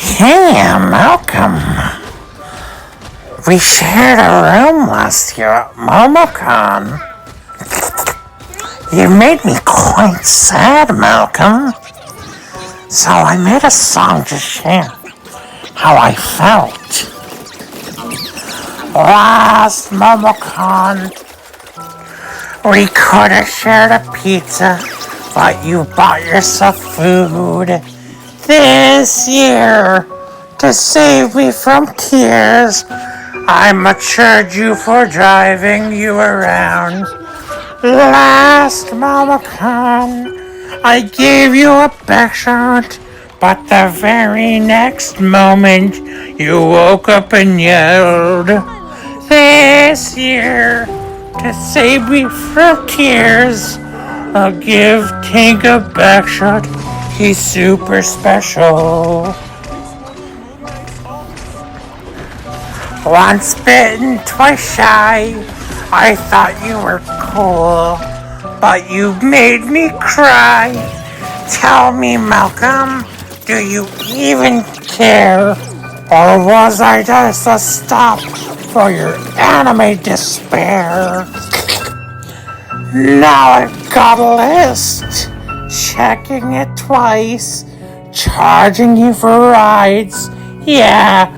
Hey, Malcolm. We shared a room last year at MomoCon. You made me quite sad, Malcolm. So I made a song to share how I felt. Last MomoCon, we could have shared a pizza, but you bought yourself food. This year, to save me from tears, I matured you for driving you around. Last MomoCon, I gave you a backshot, but the very next moment, you woke up and yelled. This year, to save me from tears, I'll give Tink a backshot. He's super special. Once bitten, twice shy. I thought you were cool, but you made me cry. Tell me, Malcolm, do you even care? Or was I just a stop for your anime despair? Now I've got a list, checking it twice, charging you for rides. Yeah,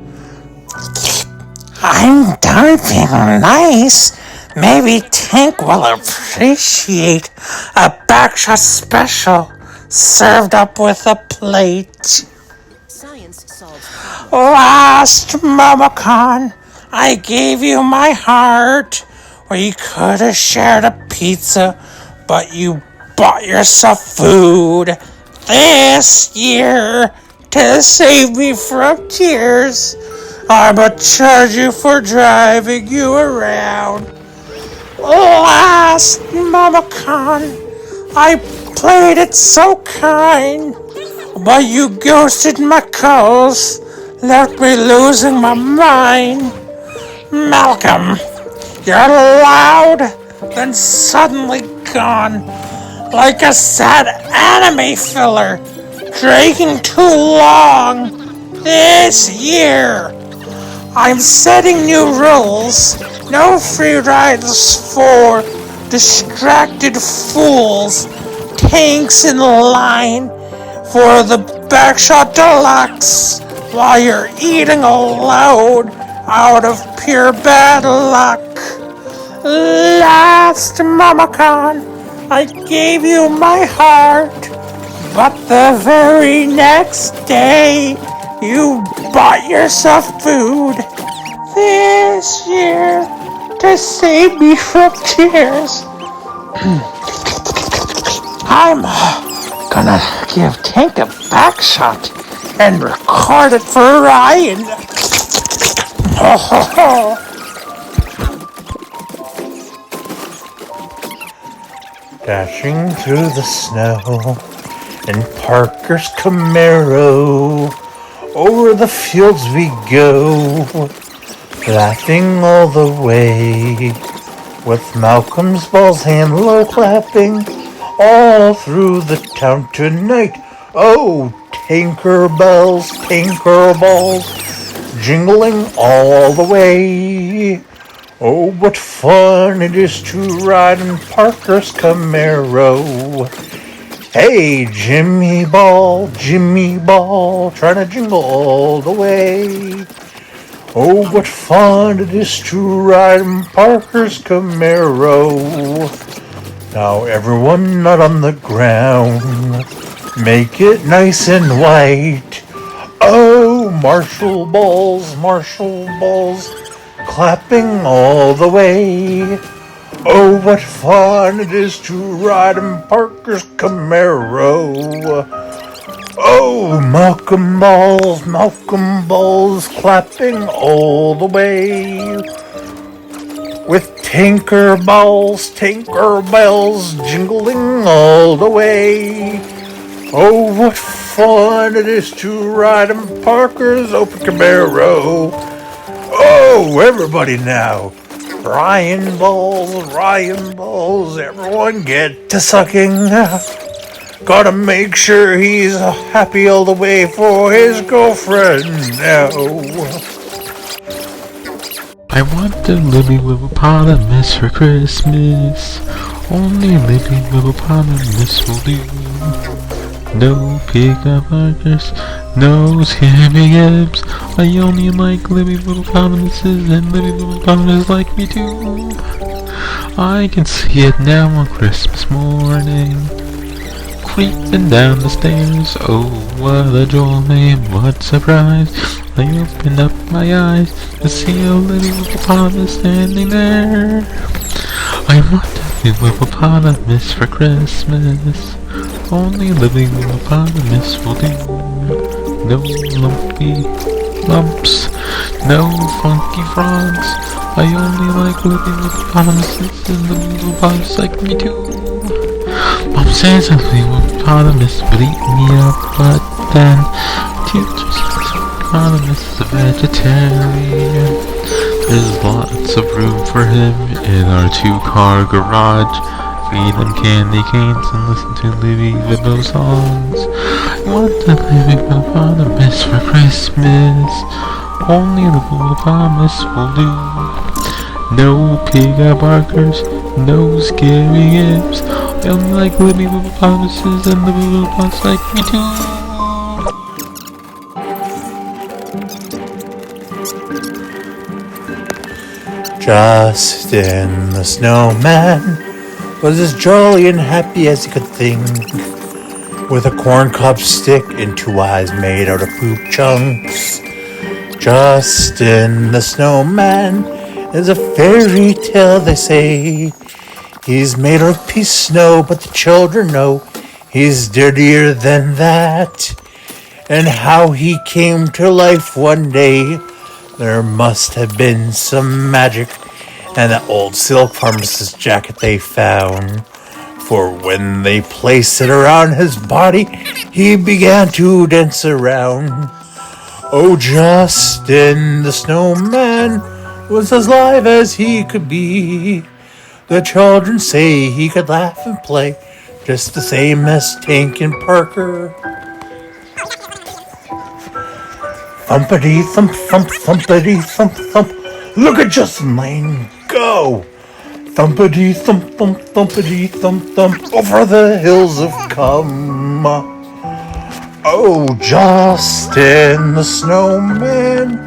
I'm done being nice. Maybe Tink will appreciate a backshot special served up with a plate. Last MomoCon, I gave you my heart. We could have shared a pizza, but you bought yourself food. This year, to save me from tears, I'ma charge you for driving you around. Last MomoCon, I played it so kind, but you ghosted my calls, left me losing my mind. Malcolm, you're loud, then suddenly gone, like a sad anime filler, dragging too long. This year, I'm setting new rules. No free rides for distracted fools. Tanks in line for the Backshot Deluxe while you're eating aloud out of pure bad luck. Last MomoCon, I gave you my heart, but the very next day, you bought yourself food. This year, to save me from tears, I'm gonna give Tank a backshot and record it for Ryan. Dashing through the snow in Parker's Camaro, over the fields we go, laughing all the way, with Malcolm's balls hand-low clapping all through the town tonight. Oh, Tinkerballs, jingling all the way. Oh, what fun it is to ride in Parker's Camaro. Hey, Jimmy Ball, trying to jingle all the way. Oh, what fun it is to ride in Parker's Camaro. Now everyone not on the ground, make it nice and white. Oh, marshal balls, clapping all the way. Oh, what fun it is to ride in Parker's Camaro. Oh, Malcolm balls, clapping all the way. With Tinkerbells, jingling all the way. Oh, what fun it is to ride in Parker's open Camaro. Oh, everybody now. Ryan balls, everyone get to sucking. Gotta make sure he's happy all the way for his girlfriend now. I want a living hippopotamus for Christmas. Only living hippopotamus will do. No pickup archers, no scary apes. I only like living hippopotamuses, and living hippopotamuses like me too. I can see it now on Christmas morning, creeping down the stairs. Oh, what a joy, what surprise. I opened up my eyes to see a little hippopotamus standing there. I want a little hippopotamus for Christmas. Only living hippopotamus will do. No lumpy lumps, no funky frogs. I only like living hippopotamuses, and living hippopotamus like me too. Mom says a little hippopotamus would eat me up, but then teacher says hippopotamus is a vegetarian. There's lots of room for him in our 2-car garage. Feed him candy canes and listen to Livy Vibbo songs. I want a living hippopotamus for Christmas. Only the hippopotamus will do. No pig-eye barkers, no scary imps. I only like living hippopotamuses, and the hippopotamus like me too. Justin the snowman was as jolly and happy as he could think, with a corncob stick and 2 eyes made out of poop chunks. Justin the snowman is a fairy tale, they say. He's made of pea snow, but the children know he's dirtier than that. And how he came to life one day, there must have been some magic and that old silk pharmacist's jacket they found. For when they placed it around his body, he began to dance around. Oh, Justin the snowman was as live as he could be. The children say he could laugh and play just the same as Tank and Parker. Thumpity thump thump thumpity thump thump. Look at Justin Lane go! Thumpity thump thump thumpity thump thump over the hills of Cum. Oh, Justin the snowman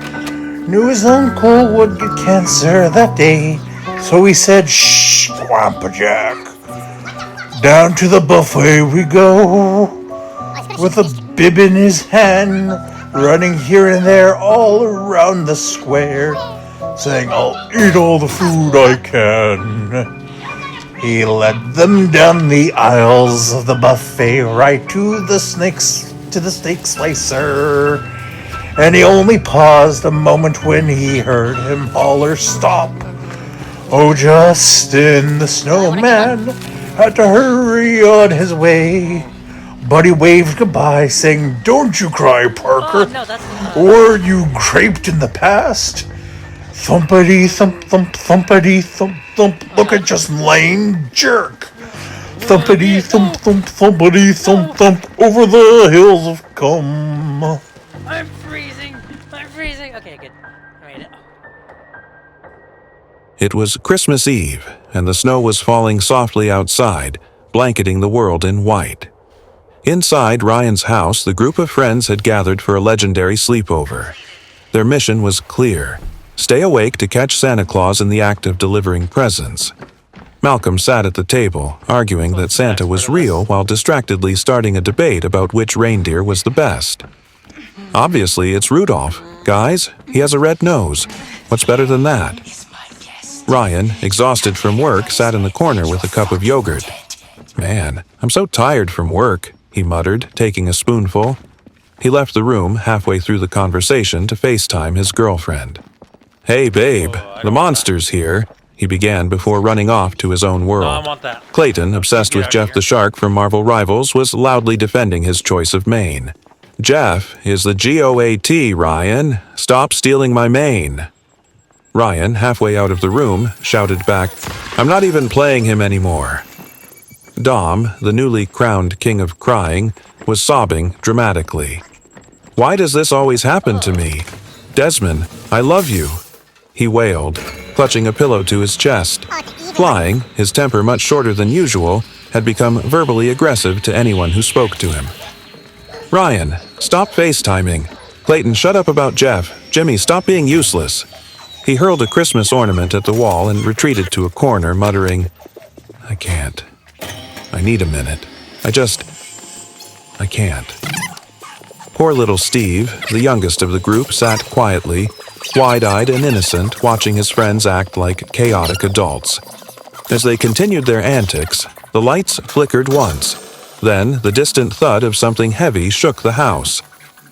knew his uncle would get cancer that day, so he said, "Shh, Grandpa Jack. Down to the buffet we go," with a bib in his hand, running here and there all around the square, saying, "I'll eat all the food I can." He led them down the aisles of the buffet right to the steak slicer, and he only paused a moment when he heard him holler, "Stop!" Oh, Justin the snowman had to hurry on his way, but he waved goodbye, saying, "Don't you cry, Parker, or you graped in the past." Thumpity thump thump thumpity thump thump. Look at Justin Lane jerk. Thumpity thump thump thumpity thump thump over the hills of Cum. I'm freezing. Okay, good. I made it. It was Christmas Eve, and the snow was falling softly outside, blanketing the world in white. Inside Ryan's house, the group of friends had gathered for a legendary sleepover. Their mission was clear: stay awake to catch Santa Claus in the act of delivering presents. Malcolm sat at the table, arguing that Santa was real while distractedly starting a debate about which reindeer was the best. Obviously, it's Rudolph. Guys, he has a red nose. What's better than that? Ryan, exhausted from work, sat in the corner with a cup of yogurt. "Man, I'm so tired from work," he muttered, taking a spoonful. He left the room halfway through the conversation to FaceTime his girlfriend. "Hey, babe, the monster's here," he began before running off to his own world. No, I want that. Clayton, obsessed with Jeff the Shark from Marvel Rivals, was loudly defending his choice of mane. "Jeff is the GOAT, Ryan. Stop stealing my mane." Ryan, halfway out of the room, shouted back, "I'm not even playing him anymore." Dom, the newly crowned king of crying, was sobbing dramatically. "Why does this always happen to me? Desmond, I love you," he wailed, clutching a pillow to his chest. Flying, his temper much shorter than usual, had become verbally aggressive to anyone who spoke to him. "Ryan, stop FaceTiming. Clayton, shut up about Jeff. Jimmy, stop being useless." He hurled a Christmas ornament at the wall and retreated to a corner, muttering, "I can't. I need a minute. I can't." Poor little Steve, the youngest of the group, sat quietly, wide-eyed and innocent, watching his friends act like chaotic adults. As they continued their antics, the lights flickered once. Then the distant thud of something heavy shook the house.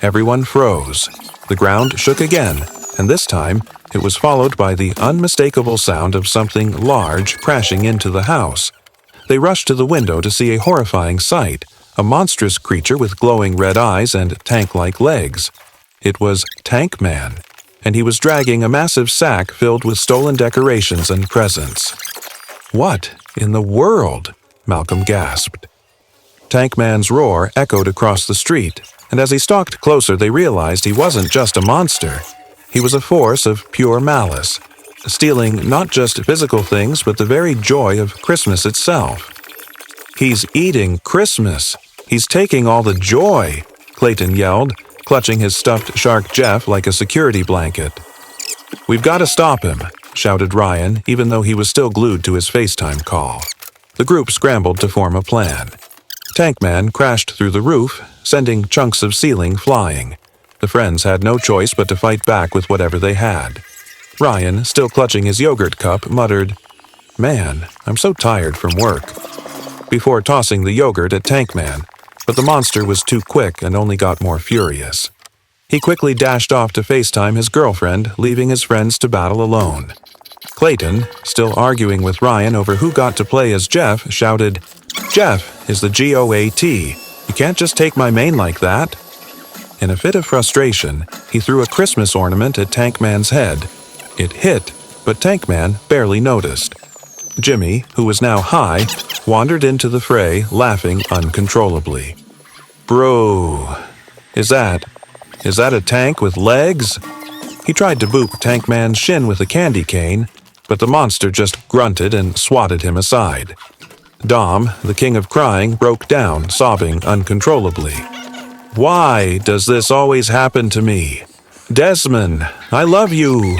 Everyone froze. The ground shook again, and this time it was followed by the unmistakable sound of something large crashing into the house. They rushed to the window to see a horrifying sight, a monstrous creature with glowing red eyes and tank-like legs. It was Tank Man, and he was dragging a massive sack filled with stolen decorations and presents. "What in the world?" Malcolm gasped. Tank Man's roar echoed across the street, and as he stalked closer they realized he wasn't just a monster. He was a force of pure malice, stealing not just physical things but the very joy of Christmas itself. "He's eating Christmas! He's taking all the joy!" Clayton yelled, clutching his stuffed shark Jeff like a security blanket. "We've got to stop him," shouted Ryan, even though he was still glued to his FaceTime call. The group scrambled to form a plan. Tankman crashed through the roof, sending chunks of ceiling flying. The friends had no choice but to fight back with whatever they had. Ryan, still clutching his yogurt cup, muttered, "Man, I'm so tired from work," before tossing the yogurt at Tankman, but the monster was too quick and only got more furious. He quickly dashed off to FaceTime his girlfriend, leaving his friends to battle alone. Clayton, still arguing with Ryan over who got to play as Jeff, shouted, "Jeff is the GOAT. You can't just take my main like that." In a fit of frustration, he threw a Christmas ornament at Tankman's head. It hit, but Tankman barely noticed. Jimmy, who was now high, wandered into the fray, laughing uncontrollably. "Bro, is that a tank with legs?" He tried to boop Tankman's shin with a candy cane, but the monster just grunted and swatted him aside. Dom, the king of crying, broke down, sobbing uncontrollably. "Why does this always happen to me? Desmond, I love you.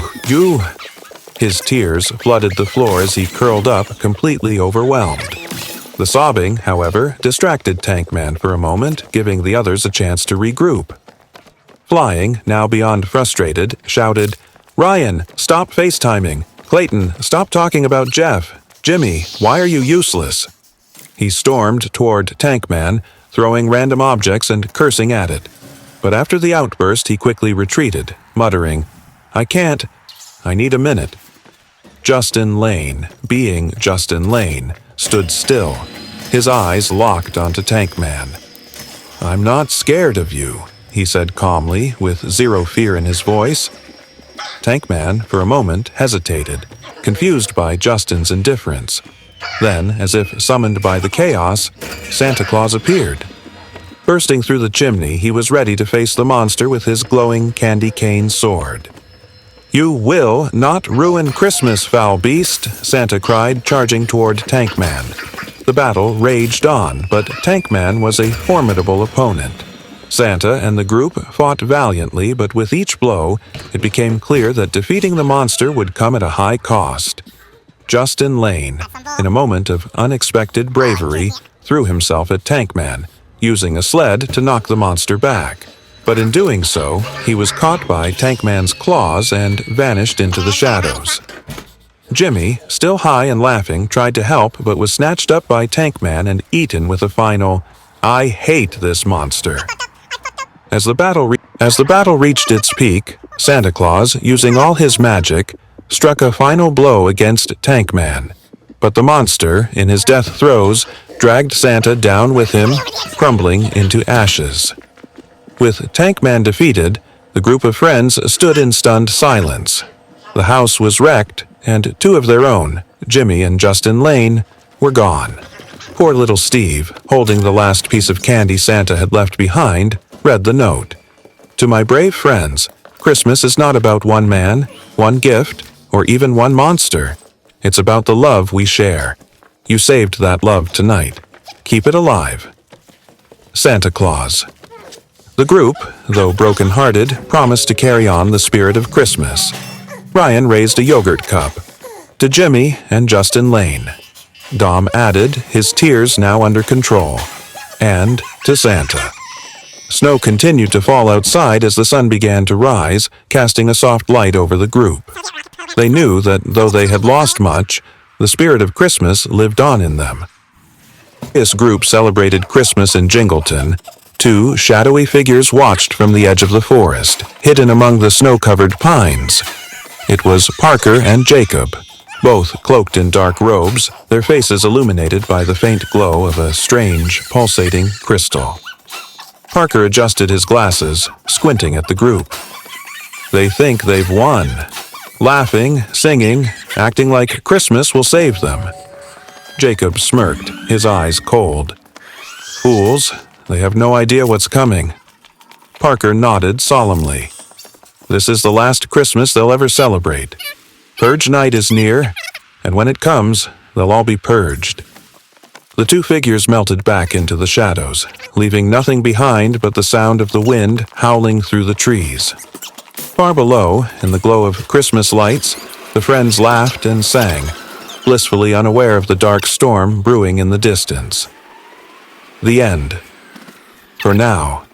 His tears flooded the floor as he curled up, completely overwhelmed. The sobbing, however, distracted Tankman for a moment, giving the others a chance to regroup. Flying, now beyond frustrated, shouted, "Ryan, stop FaceTiming. Clayton, stop talking about Jeff. Jimmy, why are you useless?" He stormed toward Tankman, throwing random objects and cursing at it. But after the outburst, he quickly retreated, muttering, "I can't. I need a minute." Justin Lane, being Justin Lane, stood still, his eyes locked onto Tankman. "I'm not scared of you," he said calmly, with zero fear in his voice. Tankman, for a moment, hesitated, confused by Justin's indifference. Then, as if summoned by the chaos, Santa Claus appeared. Bursting through the chimney, he was ready to face the monster with his glowing candy cane sword. "You will not ruin Christmas, foul beast!" Santa cried, charging toward Tankman. The battle raged on, but Tankman was a formidable opponent. Santa and the group fought valiantly, but with each blow, it became clear that defeating the monster would come at a high cost. Justin Lane, in a moment of unexpected bravery, threw himself at Tankman, using a sled to knock the monster back. But in doing so, he was caught by Tankman's claws and vanished into the shadows. Jimmy, still high and laughing, tried to help but was snatched up by Tankman and eaten with a final, "I hate this monster." As the battle reached its peak, Santa Claus, using all his magic, struck a final blow against Tankman. But the monster, in his death throes, dragged Santa down with him, crumbling into ashes. With Tankman defeated, the group of friends stood in stunned silence. The house was wrecked, and two of their own, Jimmy and Justin Lane, were gone. Poor little Steve, holding the last piece of candy Santa had left behind, read the note. To my brave friends, Christmas is not about one man, one gift, or even one monster. It's about the love we share. You saved that love tonight. Keep it alive. Santa Claus. The group, though broken-hearted, promised to carry on the spirit of Christmas. Ryan raised a yogurt cup. To Jimmy and Justin Lane. Dom added, his tears now under control. And to Santa. Snow continued to fall outside as the sun began to rise, casting a soft light over the group. They knew that though they had lost much, the spirit of Christmas lived on in them. This group celebrated Christmas in Jingleton. Two shadowy figures watched from the edge of the forest, hidden among the snow-covered pines. It was Parker and Jacob, both cloaked in dark robes, their faces illuminated by the faint glow of a strange, pulsating crystal. Parker adjusted his glasses, squinting at the group. They think they've won. Laughing, singing, acting like Christmas will save them. Jacob smirked, his eyes cold. Fools, they have no idea what's coming. Parker nodded solemnly. This is the last Christmas they'll ever celebrate. Purge night is near, and when it comes, they'll all be purged. The two figures melted back into the shadows, leaving nothing behind but the sound of the wind howling through the trees. Far below, in the glow of Christmas lights, the friends laughed and sang, blissfully unaware of the dark storm brewing in the distance. The end. For now.